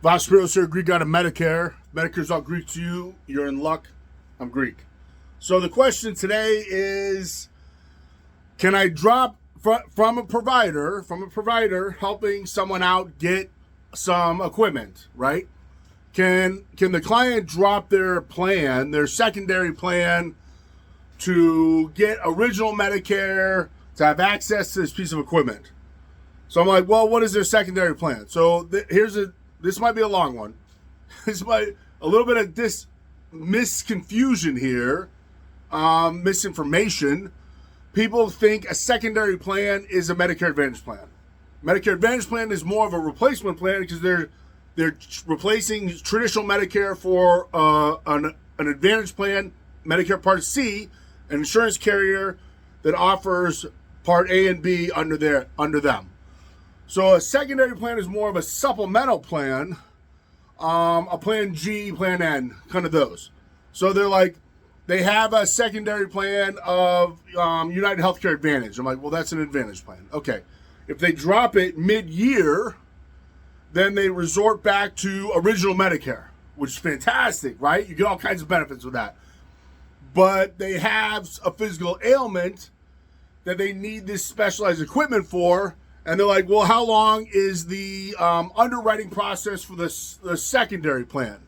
Voss, Speros here, Greek out of Medicare. Medicare's all Greek to you. You're in luck. I'm Greek. So the question today is, can I drop from a provider helping someone out get some equipment, right? Can the client drop their plan, their secondary plan, to get original Medicare to have access to this piece of equipment? So I'm like, well, what is their secondary plan? So this might be a long one. This might a little bit of this misconfusion here, misinformation. People think a secondary plan is a Medicare Advantage plan. Medicare Advantage plan is more of a replacement plan because they're replacing traditional Medicare for an Advantage plan, Medicare Part C, an insurance carrier that offers Part A and B under them. So a secondary plan is more of a supplemental plan, a plan G, plan N, kind of those. So they have a secondary plan of United Healthcare Advantage. I'm like, well, that's an Advantage plan. Okay. If they drop it mid-year, then they resort back to original Medicare, which is fantastic, right? You get all kinds of benefits with that. But they have a physical ailment that they need this specialized equipment for. And they're like, well, how long is the underwriting process for the secondary plan?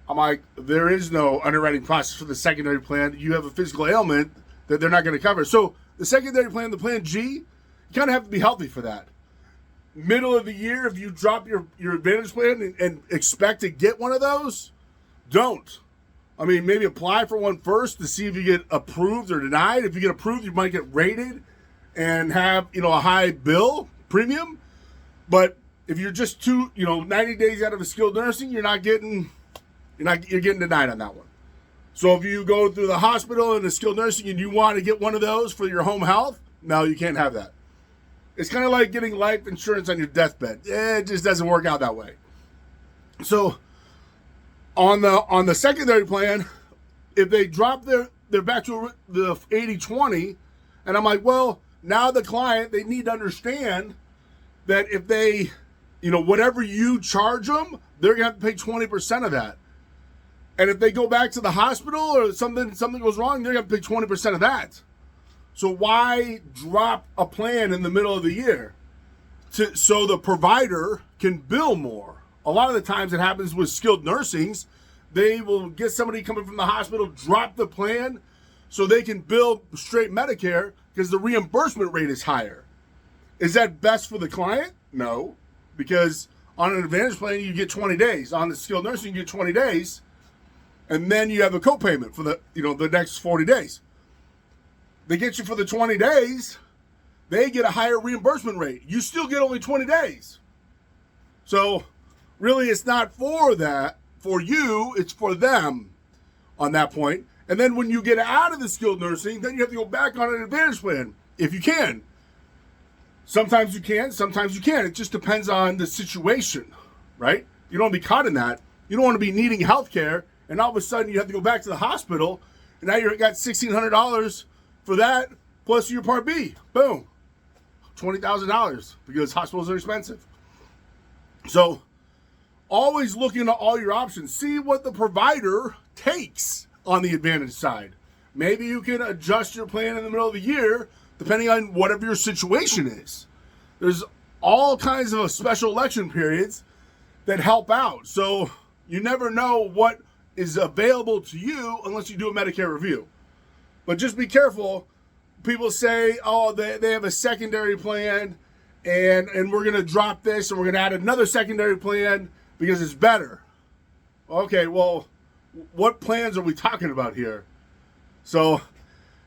I'm like, there is no underwriting process for the secondary plan. You have a physical ailment that they're not going to cover. So the secondary plan, the plan G, you kind of have to be healthy for that. Middle of the year, if you drop your Advantage plan and expect to get one of those, don't. I mean, maybe apply for one first to see if you get approved or denied. If you get approved, you might get rated and have, a high bill premium. But if you're just 90 days out of a skilled nursing, you're getting denied on that one. So if you go through the hospital and the skilled nursing and you want to get one of those for your home health, no, you can't have that. It's kind of like getting life insurance on your deathbed. It just doesn't work out that way. So on the secondary plan, if they drop their back to the 80-20, and I'm like, well, now the client, they need to understand that if they, whatever you charge them, they're going to have to pay 20% of that. And if they go back to the hospital or something goes wrong, they're going to pay 20% of that. So why drop a plan in the middle of the year? So the provider can bill more. A lot of the times it happens with skilled nursings. They will get somebody coming from the hospital, drop the plan so they can bill straight Medicare because the reimbursement rate is higher. Is that best for the client? No, because on an Advantage plan, you get 20 days. On the skilled nursing, you get 20 days, and then you have a copayment for the next 40 days. They get you for the 20 days, they get a higher reimbursement rate. You still get only 20 days. So really, it's not for you, it's for them on that point. And then when you get out of the skilled nursing, then you have to go back on an Advantage plan, if you can. Sometimes you can, sometimes you can't. It just depends on the situation, right? You don't want to be caught in that. You don't want to be needing health care, and all of a sudden you have to go back to the hospital, and now you've got $1,600 for that, plus your Part B. Boom. $20,000, because hospitals are expensive. So always look into all your options. See what the provider takes on the Advantage side. Maybe you can adjust your plan in the middle of the year depending on whatever your situation is. There's all kinds of special election periods that help out. So you never know what is available to you unless you do a Medicare review. But just be careful. People say, oh, they have a secondary plan and we're going to drop this and we're going to add another secondary plan because it's better. Okay, well, what plans are we talking about here? So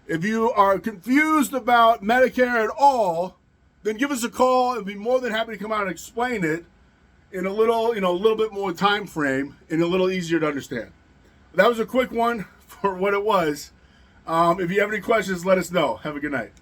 if you are confused about Medicare at all, then give us a call and be more than happy to come out and explain it in a little bit more time frame and a little easier to understand. That was a quick one for what it was. If you have any questions, let us know. Have a good night.